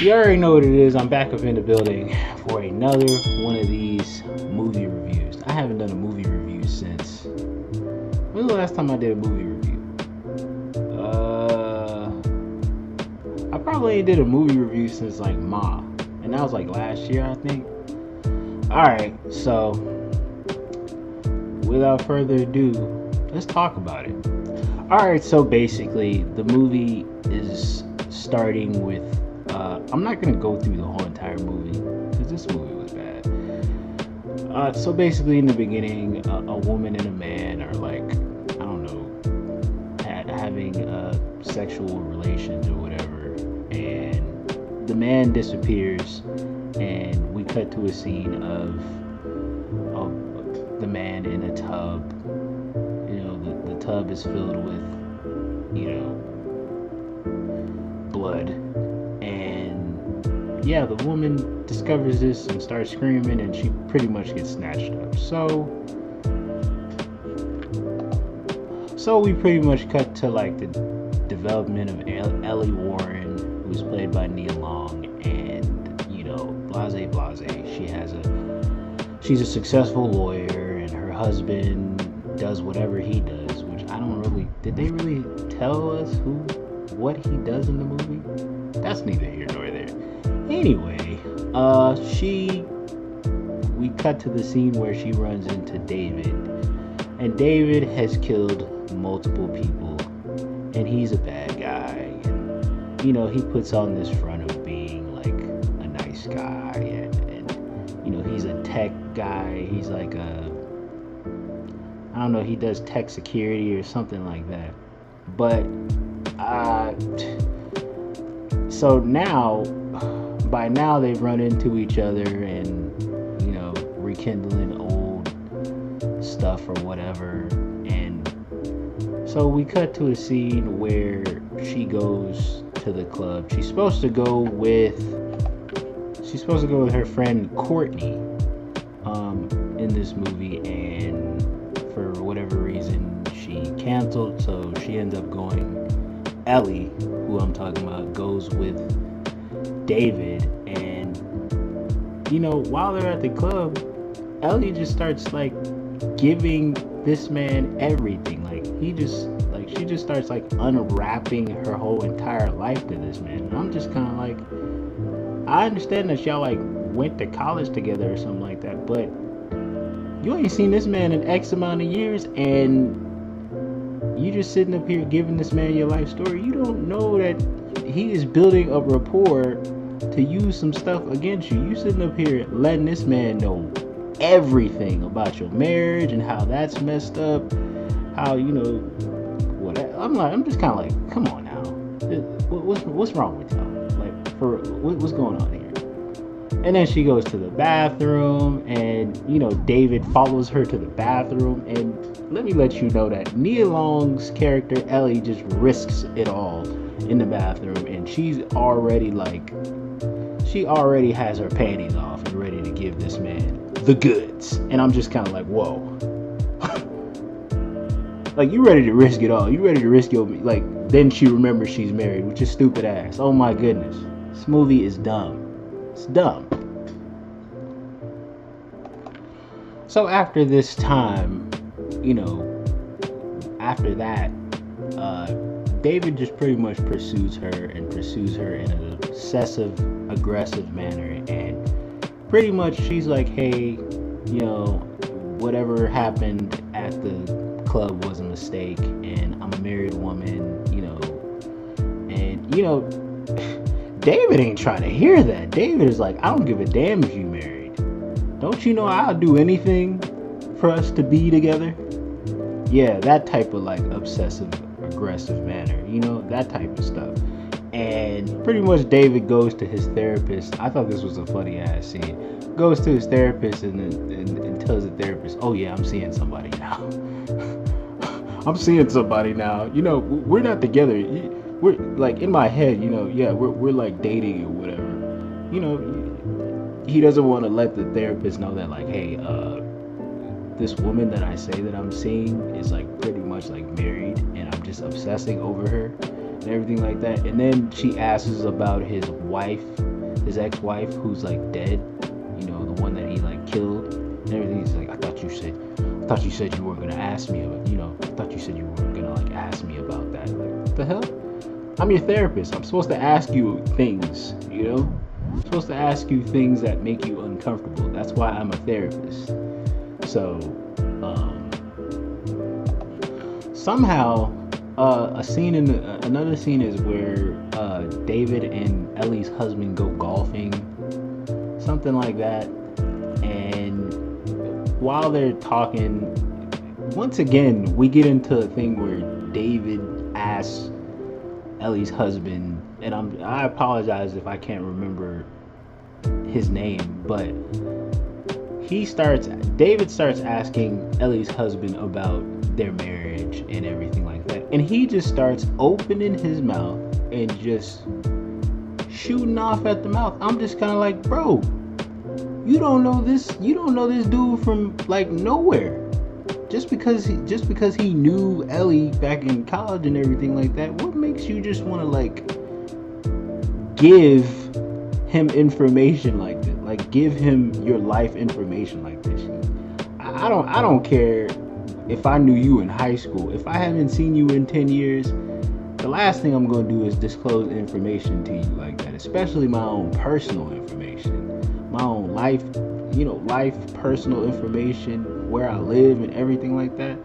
You already know what it is. I'm back up in the building for another one of these movie reviews. I haven't done a movie review since. When was the last time I did a movie review? I probably did a movie review since like Ma, and that was like last year, I think. Alright, so without further ado, let's talk about it. Alright, so basically, the movie is starting with. I'm not gonna go through the whole entire movie because this movie was bad. So basically, in the beginning, a woman and a man are like, I don't know, having sexual relations or whatever, and the man disappears, and we cut to a scene of the man in a tub. You know, the tub is filled with, you know, blood. Yeah, the woman discovers this and starts screaming, and she pretty much gets snatched up. So we pretty much cut to like the development of Ellie Warren, who's played by Nia Long, and you know, blase. She's a successful lawyer, and her husband does whatever he does, which I don't really. Did they really tell us what he does in the movie? That's neither here nor there. Anyway, we cut to the scene where she runs into David, and David has killed multiple people, and he's a bad guy, and you know, he puts on this front of being like a nice guy, and you know, he's a tech guy, he's like I don't know, he does tech security or something like that, but so now, by now they've run into each other and, you know, rekindling old stuff or whatever. And so we cut to a scene where she goes to the club. She's supposed to go with her friend Courtney in this movie, and for whatever reason she canceled, so she ends up going. Ellie, who I'm talking about, goes with David, and you know, while they're at the club, Ellie just starts like giving this man everything. She just starts like unwrapping her whole entire life to this man. And I'm just kind of like, I understand that y'all like went to college together or something like that, but you ain't seen this man in X amount of years, and you just sitting up here giving this man your life story. You don't know that he is building a rapport to use some stuff against you. You sitting up here letting this man know everything about your marriage and how that's messed up, how, you know, what. I'm just kind of like, come on now, what's wrong with y'all? Like, what's going on here? And then she goes to the bathroom, and you know, David follows her to the bathroom, and let me let you know that Nia Long's character Ellie just risks it all in the bathroom, and she already has her panties off and ready to give this man the goods. And I'm just kind of like, whoa. Like, you ready to risk it all. You ready to risk your, like, then she remembers she's married, which is stupid ass. Oh my goodness. This movie is dumb. It's dumb. So after this time, you know, after that, David just pretty much pursues her in an obsessive, aggressive manner, and pretty much she's like, hey, you know, whatever happened at the club was a mistake, and I'm a married woman, you know, and you know, David ain't trying to hear that. David is like, I don't give a damn if you married. Don't you know I'll do anything for us to be together? Yeah, that type of like obsessive aggressive manner, you know, that type of stuff. And pretty much David goes to his therapist. I thought this was a funny ass scene. Goes to his therapist and tells the therapist, oh yeah, I'm seeing somebody now. I'm seeing somebody now. You know, we're not together. We're like, in my head, you know, yeah, we're like dating or whatever. You know, he doesn't want to let the therapist know that, like, hey, this woman that I say that I'm seeing is like pretty much like married, and I'm just obsessing over her and everything like that. And then she asks about his wife, his ex-wife who's like dead, the one that he like killed and everything. He's like, I thought you said you weren't gonna ask me about, I thought you said you weren't gonna like ask me about that. Like, what the hell? I'm your therapist. I'm supposed to ask you things, I'm supposed to ask you things that make you uncomfortable. That's why I'm a therapist. So, somehow, another scene is where David and Ellie's husband go golfing, something like that. And while they're talking, once again, we get into a thing where David asks Ellie's husband, and I apologize if I can't remember his name, but David starts asking Ellie's husband about their marriage and everything like that, and he just starts opening his mouth and just shooting off at the mouth. I'm just kind of like, bro, you don't know this dude from like nowhere. Just because he knew Ellie back in college and everything like that, what makes you just want to like give him information like this? Like, give him your life information like this? I don't care if I knew you in high school. If I haven't seen you in 10 years, the last thing I'm going to do is disclose information to you like that, especially my own personal information, my own life, personal information, where I live and everything like that.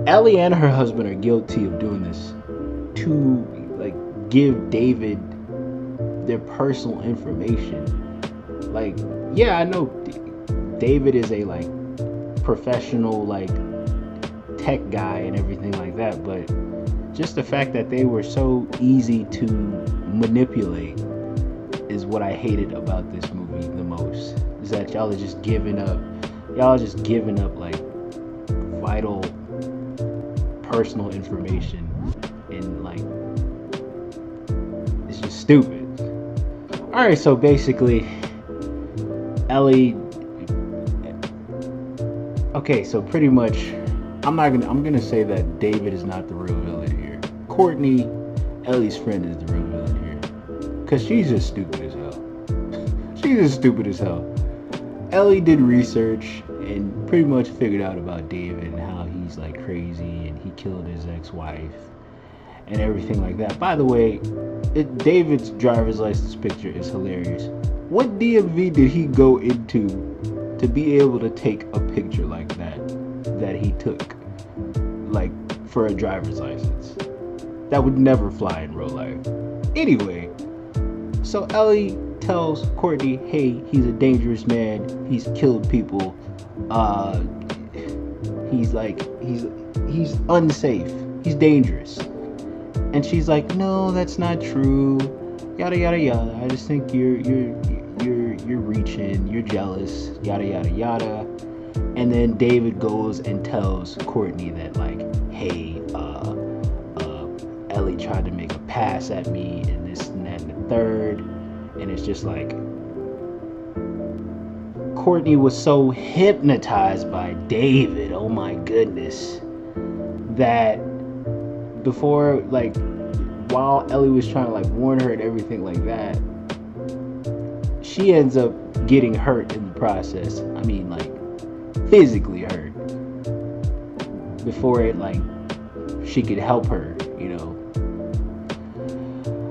Ellie and her husband are guilty of doing this to like give David their personal information. Like, yeah, I know David is a like professional like tech guy and everything like that, but just the fact that they were so easy to manipulate is what I hated about this movie the most. Is that y'all are just giving up like vital personal information, and like it's just stupid. Alright, so basically Ellie, okay, so pretty much I'm gonna say that David is not the real villain here. Courtney, Ellie's friend, is the real villain here, cause she's just stupid as hell. She's just stupid as hell. Ellie did research and pretty much figured out about David and how he's like crazy and he killed his ex-wife and everything like that. By the way, David's driver's license picture is hilarious. What DMV did he go into to be able to take a picture like that he took, like, for a driver's license? That would never fly in real life. Anyway, so Ellie tells Courtney, hey, he's a dangerous man, he's killed people, he's unsafe, he's dangerous. And she's like, no, that's not true, yada yada yada, I just think you're reaching, you're jealous, yada yada yada. And then David goes and tells Courtney that, like, hey, Ellie tried to make a pass at me and this and that and the third. And it's just like, Courtney was so hypnotized by David, oh my goodness, that before, like, while Ellie was trying to like warn her and everything like that, she ends up getting hurt in the process. I mean, like, physically hurt before it, like, she could help her,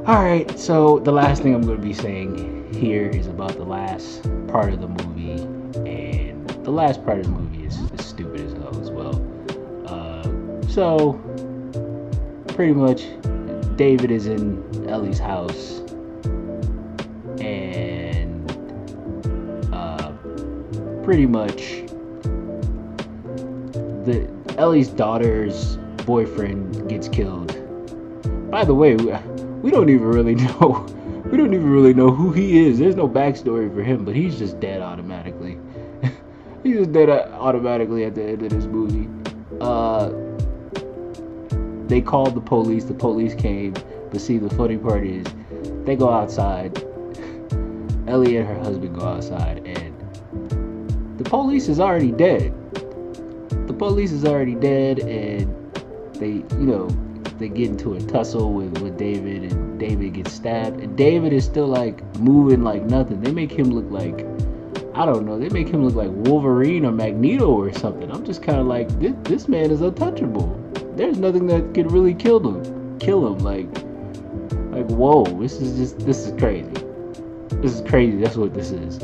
Alright, so the last thing I'm going to be saying here is about the last part of the movie, and the last part of the movie is stupid as hell as well. So pretty much David is in Ellie's house, and pretty much Ellie's daughter's boyfriend gets killed. By the way, we don't even really know who he is. There's no backstory for him, but he's just dead automatically. He's just dead automatically at the end of this movie. They called the police. The police came. But see, the funny part is, they go outside. Ellie and her husband go outside, and the police is already dead. The police is already dead, and they, they get into a tussle with David, and David gets stabbed, and David is still like moving like nothing. They make him look like, I don't know, they make him look like Wolverine or Magneto or something. I'm just kind of like, this man is untouchable. There's nothing that could really kill him. Like whoa, this is crazy. This is crazy. That's what this is.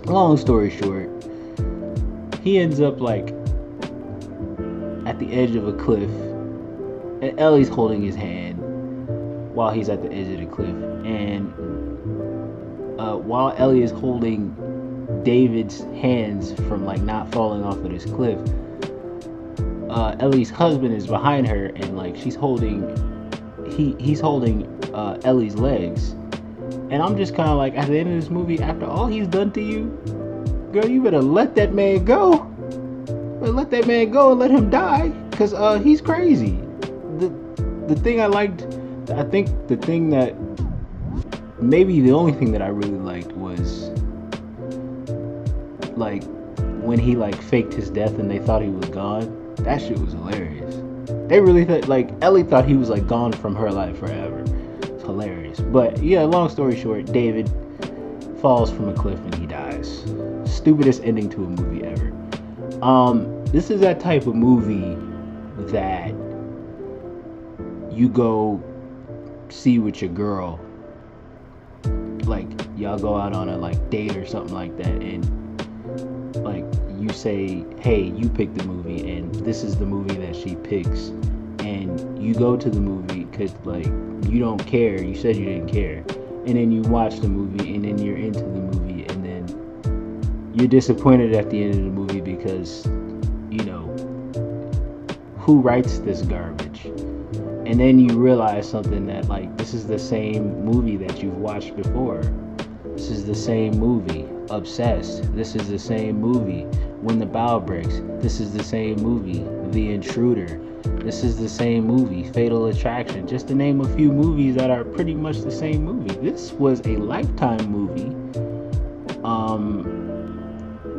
Long story short, he ends up like at the edge of a cliff, and Ellie's holding his hand while he's at the edge of the cliff, and while Ellie is holding David's hands from like not falling off of this cliff, Ellie's husband is behind her, and like he's holding Ellie's legs. And I'm just kind of like, at the end of this movie, after all he's done to you, girl, you better let that man go. Let that man go and let him die, because he's crazy. The thing I liked, I think the thing that, maybe the only thing that I really liked was, like, when he, like, faked his death and they thought he was gone. That shit was hilarious. They really thought, like, Ellie thought he was, like, gone from her life forever. Hilarious. But yeah, long story short, David falls from a cliff and he dies. Stupidest ending to a movie ever. This is that type of movie that you go see with your girl, like y'all go out on a like date or something like that, and like you say, hey, you pick the movie, and this is the movie that she picks, and you go to the movie because like you don't care, you said you didn't care, and then you watch the movie, and then you're into the movie, and then you're disappointed at the end of the movie because, you know, who writes this garbage? And then you realize something, that like this is the same movie that you've watched before. This is the same movie, Obsessed. This is the same movie, When the Bow Breaks. This is the same movie, The Intruder. This is the same movie, Fatal Attraction. Just to name a few movies that are pretty much the same movie. This was a Lifetime movie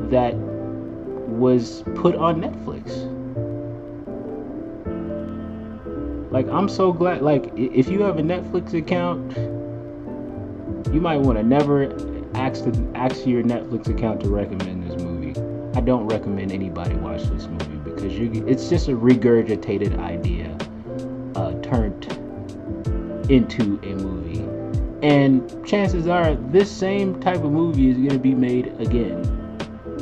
that was put on Netflix. Like, I'm so glad, like, if you have a Netflix account, you might want to never ask your Netflix account to recommend this movie. I don't recommend anybody watch this movie because it's just a regurgitated idea turned into a movie. And chances are this same type of movie is going to be made again.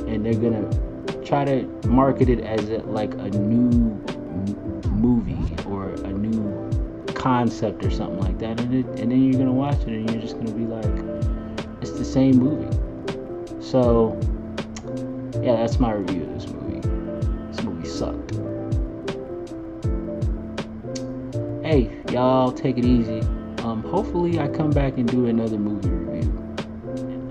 And they're going to try to market it as like a new movie or a new concept or something like that, and then you're gonna watch it and you're just gonna be like, it's the same movie. So yeah, that's my review of this movie. This movie sucked. Hey, y'all, take it easy. Hopefully I come back and do another movie review.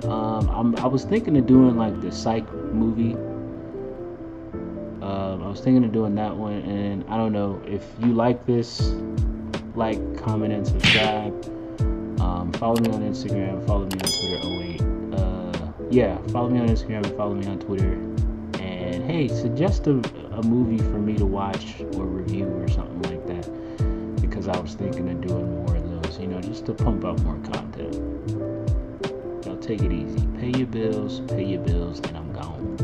I was thinking of doing like the Psych movie. I was thinking of doing that one, and I don't know if you like this. Like, comment, and subscribe. Follow me on Instagram. Follow me on Twitter. Oh wait, follow me on Instagram and follow me on Twitter. And hey, suggest a movie for me to watch or review or something like that, because I was thinking of doing more of those. You know, just to pump out more content. Y'all take it easy. Pay your bills, and I'm gone.